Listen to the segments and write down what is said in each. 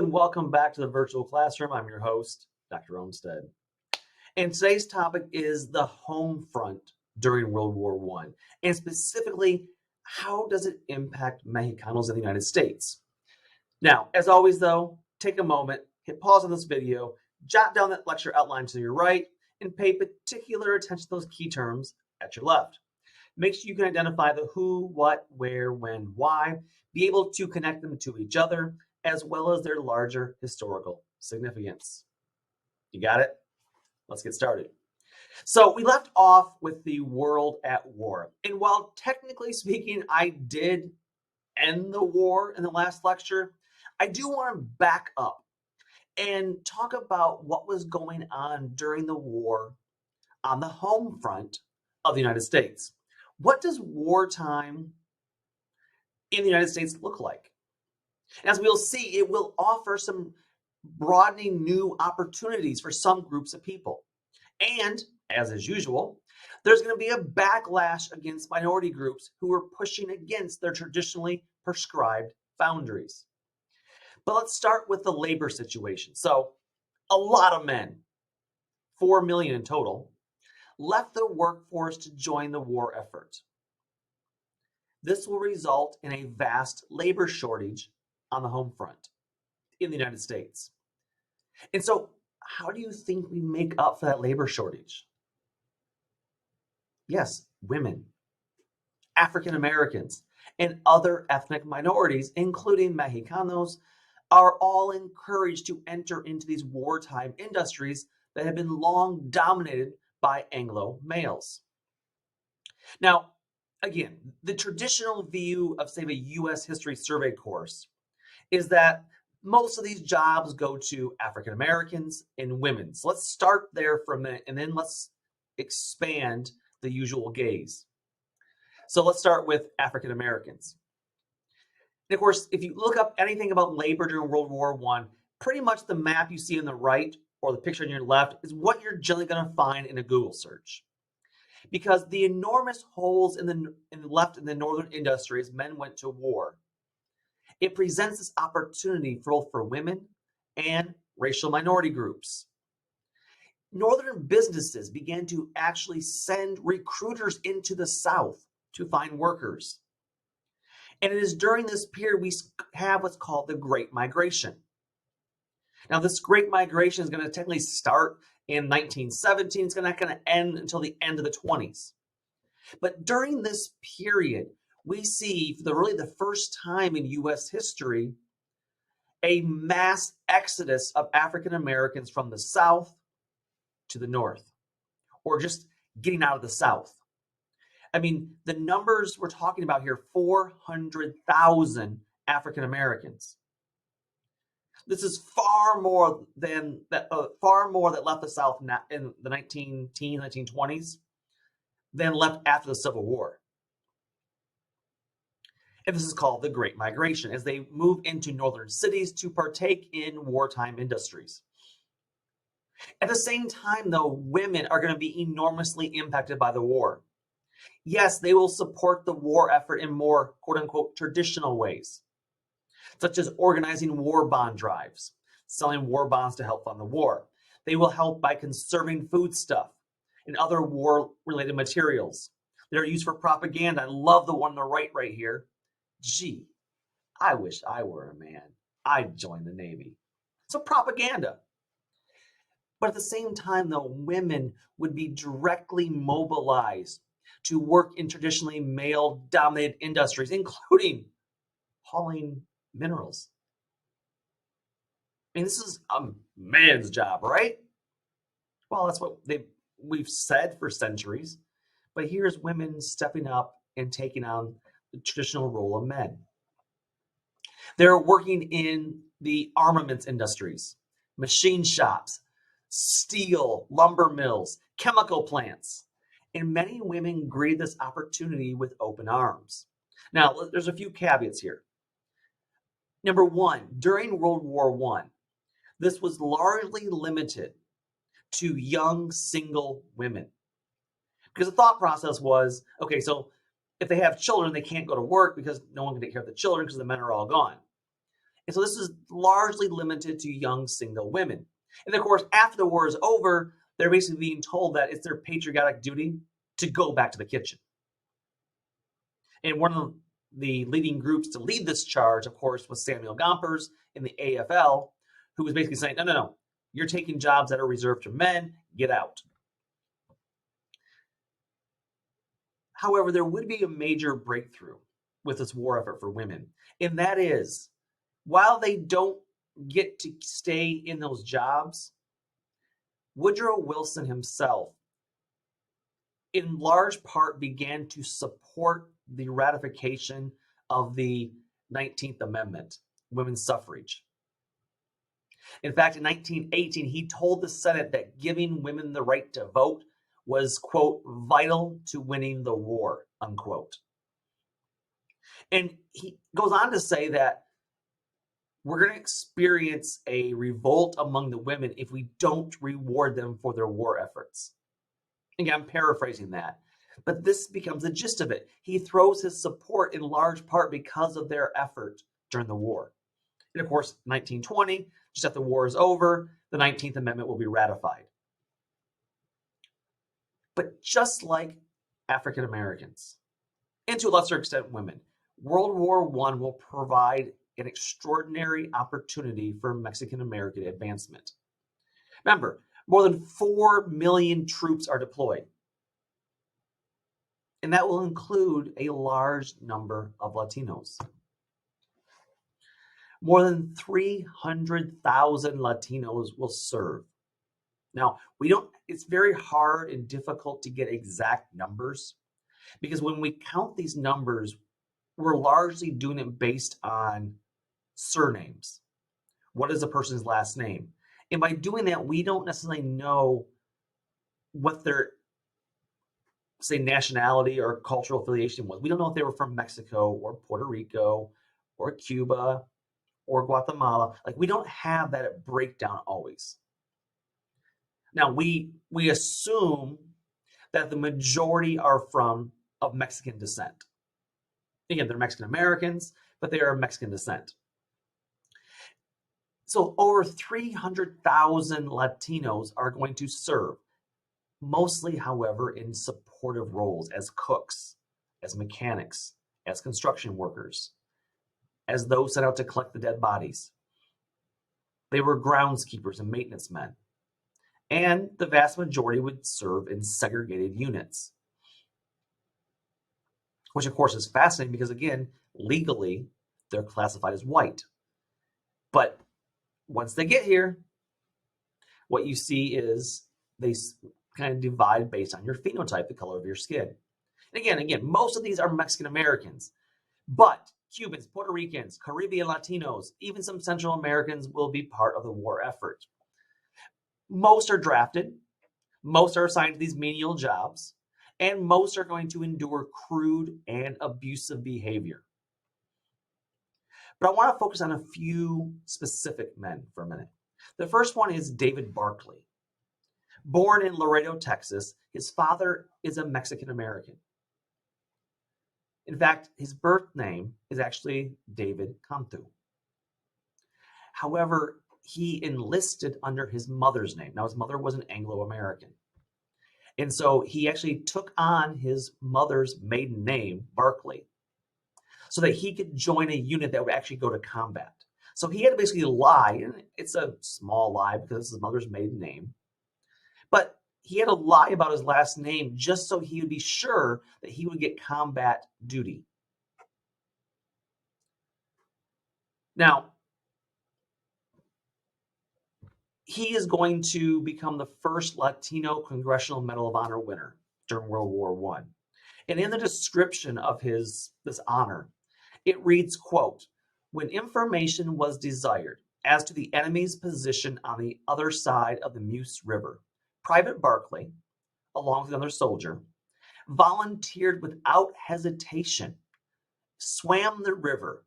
and welcome back to the virtual classroom. I'm your host, Dr. Olmsted. And today's topic is the home front during World War I, and specifically, how does it impact Mexicanos in the United States? Now, as always though, take a moment, hit pause on this video, jot down that lecture outline to your right, and pay particular attention to those key terms at your left. Make sure you can identify the who, what, where, when, why, be able to connect them to each other, as well as their larger historical significance. You got it? Let's get started. So we left off with the world at war. And while technically speaking, I did end the war in the last lecture, I do want to back up and talk about what was going on during the war on the home front of the United States. What does wartime in the United States look like? As we'll see, it will offer some broadening new opportunities for some groups of people. And, as is usual, there's going to be a backlash against minority groups who are pushing against their traditionally prescribed boundaries. But let's start with the labor situation. So, a lot of men, 4 million in total, left the workforce to join the war effort. This will result in a vast labor shortage on the home front in the United States. And so, how do you think we make up for that labor shortage? Yes, women, African Americans, and other ethnic minorities, including Mexicanos, are all encouraged to enter into these wartime industries that have been long dominated by Anglo males. Now, again, the traditional view of, say, a U.S. history survey course is that most of these jobs go to African Americans and women. So let's start there for a minute, and then let's expand the usual gaze. So let's start with African Americans. And of course, if you look up anything about labor during World War I, pretty much the map you see on the right or the picture on your left is what you're generally going to find in a Google search. Because the enormous holes in the left in the northern industries men went to war, it presents this opportunity both for women and racial minority groups. Northern businesses began to actually send recruiters into the South to find workers. And it is during this period we have what's called the Great Migration. Now, this Great Migration is going to technically start in 1917. It's not going to end until the end of the 20s. But during this period, we see, for really the first time in U.S. history, a mass exodus of African Americans from the South to the North, or just getting out of the South. I mean, the numbers we're talking about here, 400,000 African Americans. This is far more that left the South in the 1920s than left after the Civil War. And this is called the Great Migration, as they move into northern cities to partake in wartime industries. At the same time, though, women are going to be enormously impacted by the war. Yes, they will support the war effort in more, quote-unquote, traditional ways, such as organizing war bond drives, selling war bonds to help fund the war. They will help by conserving foodstuff and other war-related materials that are used for propaganda. I love the one on the right here. Gee, I wish I were a man. I'd join the Navy. So propaganda. But at the same time, though, women would be directly mobilized to work in traditionally male-dominated industries, including hauling minerals. I mean, this is a man's job, right? Well, that's what we've said for centuries. But here's women stepping up and taking on the traditional role of men. They're working in the armaments industries, machine shops, steel, lumber mills, chemical plants. And many women greet this opportunity with open arms. Now, there's a few caveats here. Number one, during World War I, this was largely limited to young single women. Because the thought process was, okay, so if they have children, they can't go to work because no one can take care of the children because the men are all gone. And so this is largely limited to young single women. And of course, after the war is over, they're basically being told that it's their patriotic duty to go back to the kitchen. And one of the leading groups to lead this charge, of course, was Samuel Gompers in the AFL, who was basically saying, no, you're taking jobs that are reserved for men, get out. However, there would be a major breakthrough with this war effort for women, and that is, while they don't get to stay in those jobs, Woodrow Wilson himself, in large part, began to support the ratification of the 19th Amendment, women's suffrage. In fact, in 1918, he told the Senate that giving women the right to vote was, quote, vital to winning the war, unquote. And he goes on to say that we're going to experience a revolt among the women if we don't reward them for their war efforts. Again, I'm paraphrasing that, but this becomes the gist of it. He throws his support in large part because of their effort during the war. And of course, 1920, just after the war is over, the 19th Amendment will be ratified. But just like African Americans, and to a lesser extent women, World War I will provide an extraordinary opportunity for Mexican American advancement. Remember, more than 4 million troops are deployed, and that will include a large number of Latinos. More than 300,000 Latinos will serve. Now, it's very hard and difficult to get exact numbers because when we count these numbers, we're largely doing it based on surnames. What is a person's last name? And by doing that, we don't necessarily know what their, say, nationality or cultural affiliation was. We don't know if they were from Mexico or Puerto Rico or Cuba or Guatemala. Like, we don't have that breakdown always. Now, we assume that the majority are of Mexican descent. Again, they're Mexican Americans, but they are of Mexican descent. So over 300,000 Latinos are going to serve, mostly, however, in supportive roles as cooks, as mechanics, as construction workers, as those sent out to collect the dead bodies. They were groundskeepers and maintenance men. And the vast majority would serve in segregated units, which of course is fascinating because, again, legally, they're classified as white. But once they get here, what you see is they kind of divide based on your phenotype, the color of your skin. And again, most of these are Mexican Americans, but Cubans, Puerto Ricans, Caribbean Latinos, even some Central Americans will be part of the war effort. Most are drafted, most are assigned to these menial jobs, and most are going to endure crude and abusive behavior. But I want to focus on a few specific men for a minute. The first one is David Barkley. Born in Laredo, Texas, his father is a Mexican American. In fact, his birth name is actually David Cantu. However, he enlisted under his mother's name. Now, his mother was an Anglo-American. And so he actually took on his mother's maiden name, Barkley, so that he could join a unit that would actually go to combat. So he had to basically lie, and it's a small lie because it's his mother's maiden name. But he had to lie about his last name just so he would be sure that he would get combat duty. Now, he is going to become the first Latino Congressional Medal of Honor winner during World War I. And in the description of this honor, it reads, quote, "When information was desired as to the enemy's position on the other side of the Meuse River, Private Barkley, along with another soldier, volunteered without hesitation, swam the river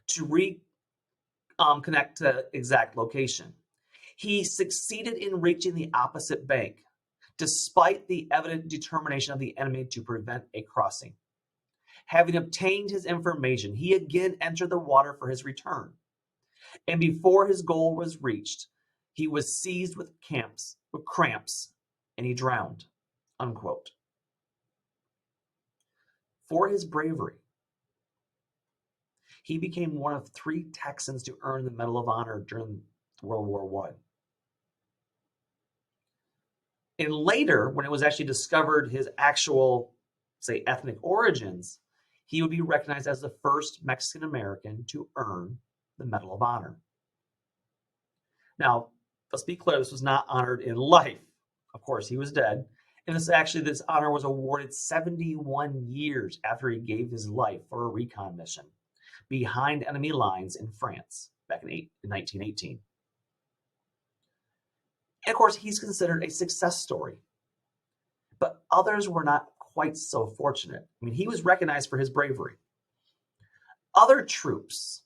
to reconnect to the exact location. He succeeded in reaching the opposite bank, despite the evident determination of the enemy to prevent a crossing. Having obtained his information, he again entered the water for his return. And before his goal was reached, he was seized with cramps, and he drowned, unquote. For his bravery, he became one of 3 Texans to earn the Medal of Honor during World War I. And later, when it was actually discovered his actual, say, ethnic origins, he would be recognized as the first Mexican American to earn the Medal of Honor. Now, let's be clear, this was not honored in life. Of course, he was dead. And this honor was awarded 71 years after he gave his life for a recon mission behind enemy lines in France back in 1918. And of course, he's considered a success story. But others were not quite so fortunate. I mean, he was recognized for his bravery. Other troops,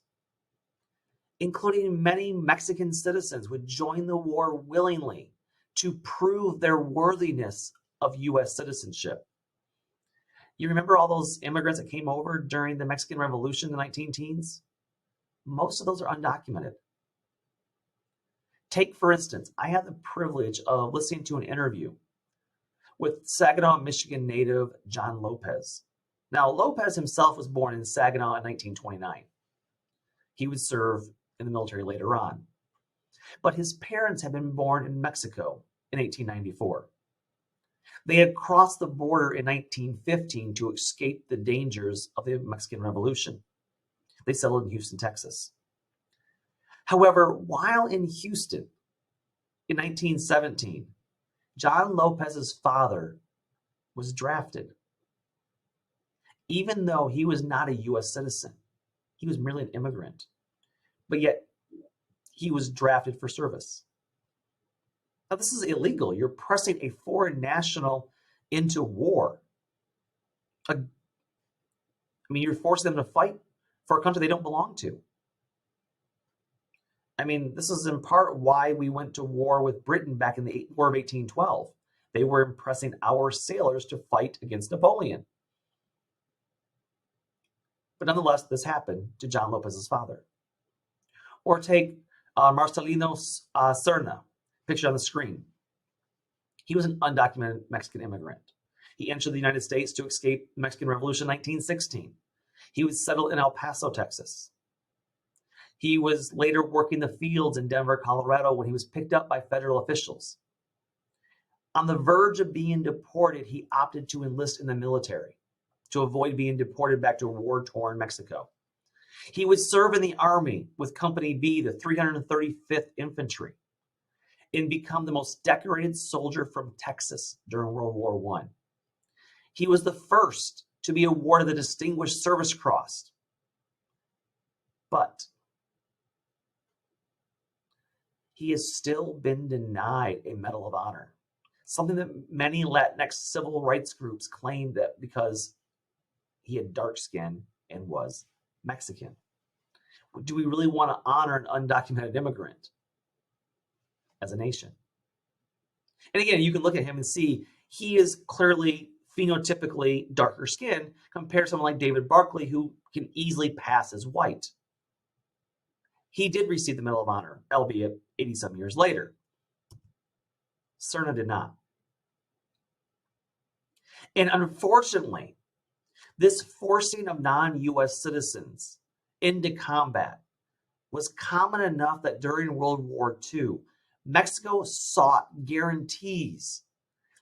including many Mexican citizens, would join the war willingly to prove their worthiness of U.S. citizenship. You remember all those immigrants that came over during the Mexican Revolution in the 19-teens? Most of those are undocumented. Take, for instance, I had the privilege of listening to an interview with Saginaw, Michigan native John Lopez. Now, Lopez himself was born in Saginaw in 1929. He would serve in the military later on. But his parents had been born in Mexico in 1894. They had crossed the border in 1915 to escape the dangers of the Mexican Revolution. They settled in Houston, Texas. However, while in Houston in 1917, John Lopez's father was drafted. Even though he was not a U.S. citizen, he was merely an immigrant, but yet he was drafted for service. Now, this is illegal. You're pressing a foreign national into war. You're forcing them to fight for a country they don't belong to. This is in part why we went to war with Britain back in the War of 1812. They were impressing our sailors to fight against Napoleon. But nonetheless, this happened to John Lopez's father. Or take Marcelino Serna, pictured on the screen. He was an undocumented Mexican immigrant. He entered the United States to escape the Mexican Revolution in 1916. He was settled in El Paso, Texas. He was later working the fields in Denver, Colorado when he was picked up by federal officials. On the verge of being deported, he opted to enlist in the military to avoid being deported back to war-torn Mexico. He would serve in the Army with Company B, the 335th Infantry, and become the most decorated soldier from Texas during World War I. He was the first to be awarded the Distinguished Service Cross. But he has still been denied a Medal of Honor, something that many Latinx civil rights groups claimed that because he had dark skin and was Mexican. Do we really want to honor an undocumented immigrant as a nation? And again, you can look at him and see he is clearly phenotypically darker skin compared to someone like David Barkley, who can easily pass as white. He did receive the Medal of Honor, albeit 80-some years later. Serna did not. And unfortunately, this forcing of non-U.S. citizens into combat was common enough that during World War II, Mexico sought guarantees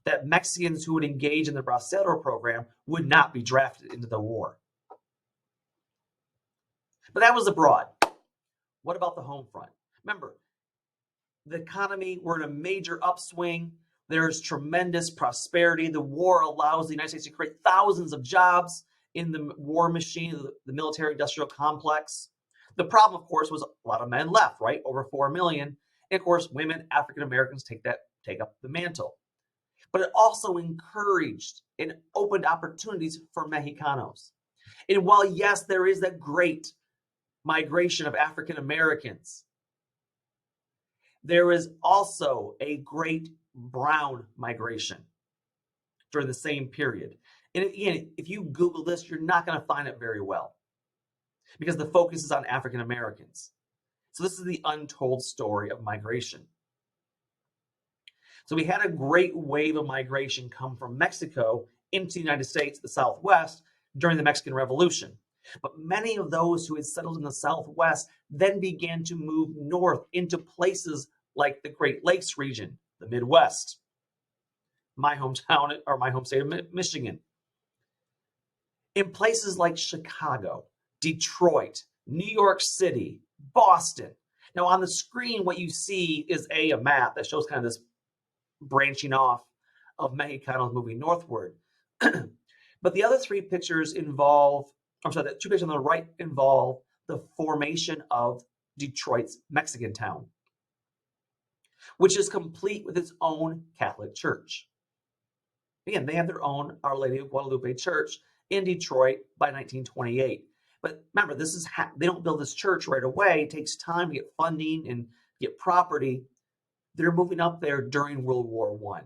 that Mexicans who would engage in the Bracero program would not be drafted into the war. But that was abroad. What about the home front? Remember, the economy, we're in a major upswing. There's tremendous prosperity. The war allows the United States to create thousands of jobs in the war machine, the military-industrial complex. The problem, of course, was a lot of men left, right? Over 4 million. And of course, women, African Americans take up the mantle. But it also encouraged and opened opportunities for Mexicanos. And while, yes, there is that great migration of African Americans, there is also a great brown migration during the same period. And again, if you Google this, you're not going to find it very well because the focus is on African Americans. So this is the untold story of migration. So we had a great wave of migration come from Mexico into the United States, the Southwest, during the Mexican Revolution. But many of those who had settled in the Southwest then began to move north into places like the Great Lakes region, the Midwest, my hometown or my home state of Michigan. In places like Chicago, Detroit, New York City, Boston. Now on the screen, what you see is a map that shows kind of this branching off of Mexicanos moving northward. But the other three pictures involve, I'm sorry, the two pictures on the right involve the formation of Detroit's Mexican town, which is complete with its own Catholic church. Again, they have their own Our Lady of Guadalupe church in Detroit by 1928. But remember, this is they don't build this church right away. It takes time to get funding and get property. They're moving up there during World War I.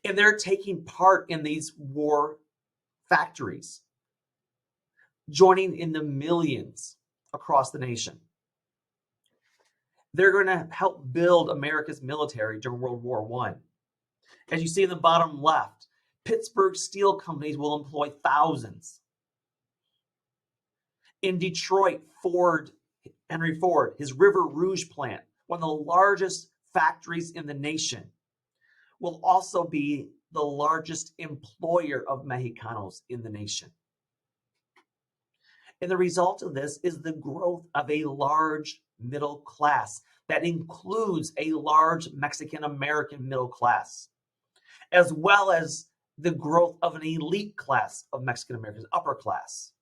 And they're taking part in these war factories, joining in the millions across the nation. They're going to help build America's military during World War I. As you see in the bottom left, Pittsburgh steel companies will employ thousands. In Detroit, Henry Ford, his River Rouge plant, one of the largest factories in the nation, will also be the largest employer of Mexicanos in the nation. And the result of this is the growth of a large middle class that includes a large Mexican American middle class, as well as the growth of an elite class of Mexican Americans, upper class.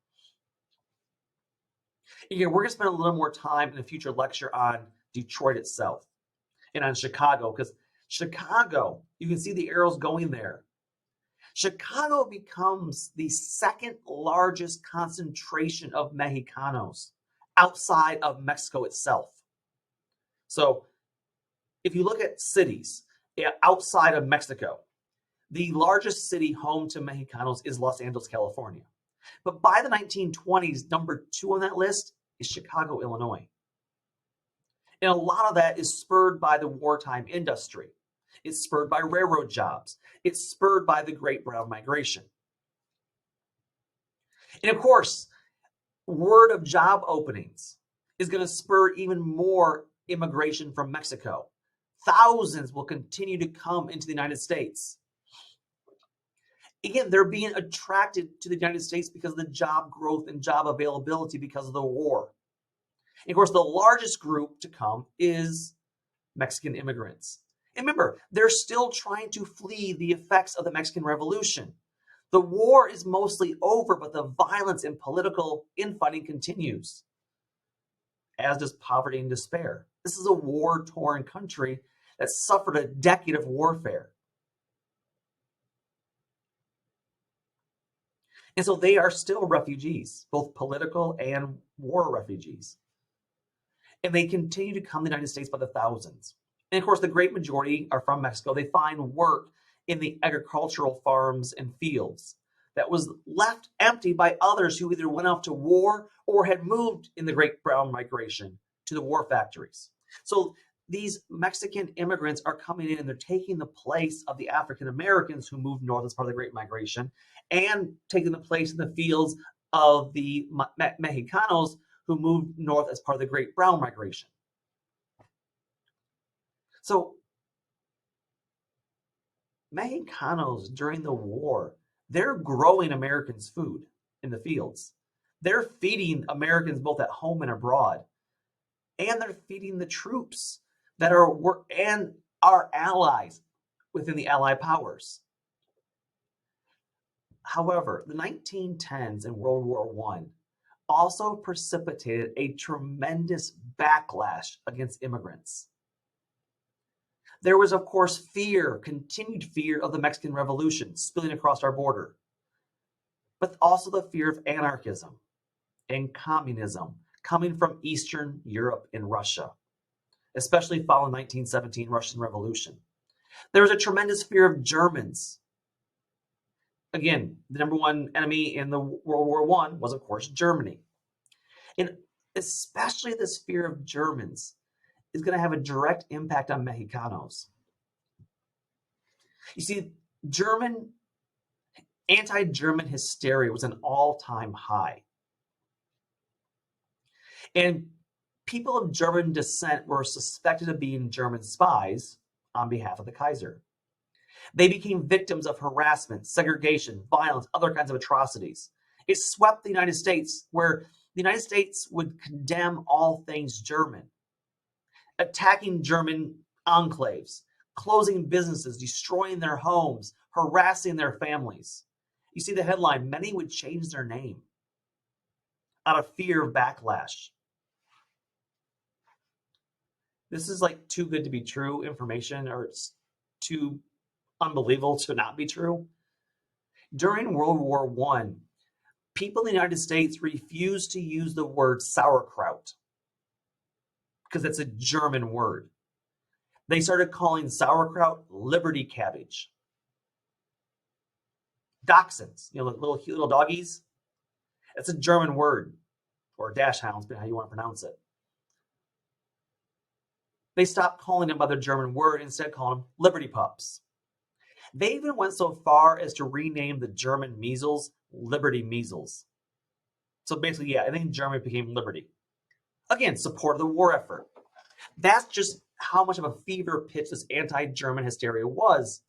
Again, we're going to spend a little more time in a future lecture on Detroit itself and on Chicago, because Chicago, you can see the arrows going there. Chicago becomes the second largest concentration of Mexicanos outside of Mexico itself. So if you look at cities outside of Mexico, the largest city home to Mexicanos is Los Angeles, California. But by the 1920s, number 2 on that list is Chicago, Illinois. And a lot of that is spurred by the wartime industry. It's spurred by railroad jobs. It's spurred by the Great Brown Migration. And of course, word of job openings is going to spur even more immigration from Mexico. Thousands will continue to come into the United States. Again, they're being attracted to the United States because of the job growth and job availability because of the war. And of course, the largest group to come is Mexican immigrants. And remember, they're still trying to flee the effects of the Mexican Revolution. The war is mostly over, but the violence and political infighting continues, as does poverty and despair. This is a war-torn country that suffered a decade of warfare. And so they are still refugees, both political and war refugees. And they continue to come to the United States by the thousands. And of course, the great majority are from Mexico. They find work in the agricultural farms and fields that was left empty by others who either went off to war or had moved in the Great Brown Migration to the war factories. So these Mexican immigrants are coming in and they're taking the place of the African Americans who moved north as part of the Great Migration, and taking the place in the fields of the Mexicanos who moved north as part of the Great Brown Migration. So Mexicanos during the war, they're growing Americans' food in the fields. They're feeding Americans both at home and abroad. And they're feeding the troops that are and our allies within the Allied powers. However, the 1910s and World War I also precipitated a tremendous backlash against immigrants. There was, of course, continued fear of the Mexican Revolution spilling across our border, but also the fear of anarchism and communism coming from Eastern Europe and Russia, especially following the 1917 Russian Revolution. There was a tremendous fear of Germans. Again, the number one enemy in the World War I was, of course, Germany. And especially this fear of Germans, is going to have a direct impact on Mexicanos. You see, anti-German hysteria was an all-time high. And people of German descent were suspected of being German spies on behalf of the Kaiser. They became victims of harassment, segregation, violence, other kinds of atrocities. It swept the United States, where the United States would condemn all things German, attacking German enclaves, closing businesses, destroying their homes, harassing their families. You see the headline, many would change their name out of fear of backlash. This is like too good to be true information, or it's too unbelievable to not be true. During World War I, people in the United States refused to use the word sauerkraut because it's a German word. They started calling sauerkraut Liberty cabbage. Dachshunds, little doggies. It's a German word, or dash hounds, depending on how you want to pronounce it. They stopped calling them by their German word, instead calling them Liberty pups. They even went so far as to rename the German measles Liberty measles. So basically, I think Germany became Liberty. Again, support of the war effort. That's just how much of a fever pitch this anti-German hysteria was.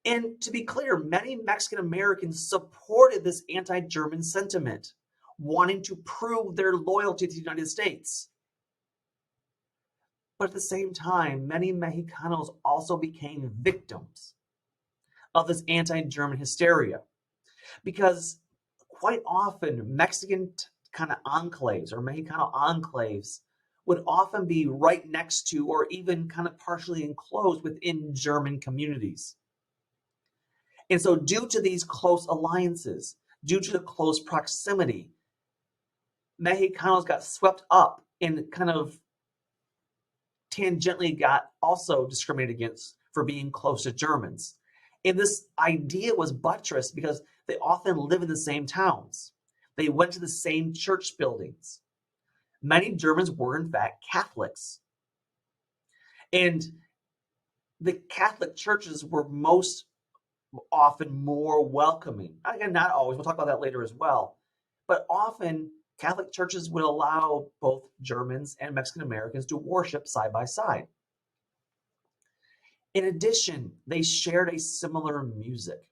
And to be clear, many Mexican Americans supported this anti-German sentiment, wanting to prove their loyalty to the United States. But at the same time, many Mexicanos also became victims of this anti-German hysteria, because quite often Mexican kind of enclaves or Mexicano enclaves would often be right next to or even kind of partially enclosed within German communities. And so due to these close alliances, due to the close proximity, Mexicanos got swept up and kind of tangentially got also discriminated against for being close to Germans. And this idea was buttressed because they often live in the same towns. They went to the same church buildings. Many Germans were, in fact, Catholics. And the Catholic churches were most often more welcoming. Again, not always. We'll talk about that later as well. But often, Catholic churches would allow both Germans and Mexican Americans to worship side by side. In addition, they shared a similar music.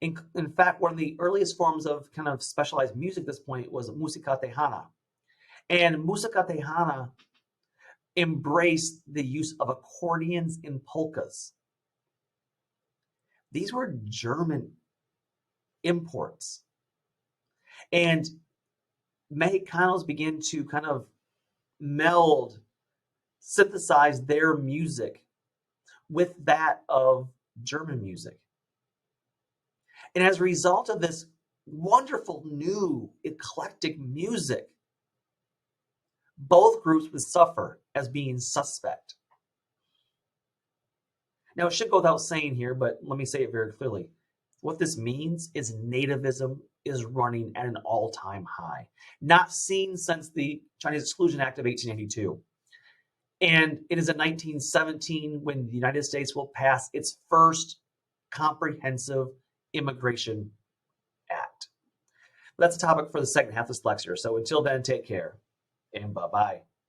In fact, one of the earliest forms of kind of specialized music at this point was música tejana. And música tejana embraced the use of accordions and polkas. These were German imports. And Mexicanos began to kind of synthesize their music with that of German music. And as a result of this wonderful new eclectic music, both groups would suffer as being suspect. Now, it should go without saying here, but let me say it very clearly. What this means is nativism is running at an all-time high, not seen since the Chinese Exclusion Act of 1882. And it is in 1917 when the United States will pass its first comprehensive immigration act. That's a topic for the second half of this lecture. So until then, take care and bye-bye.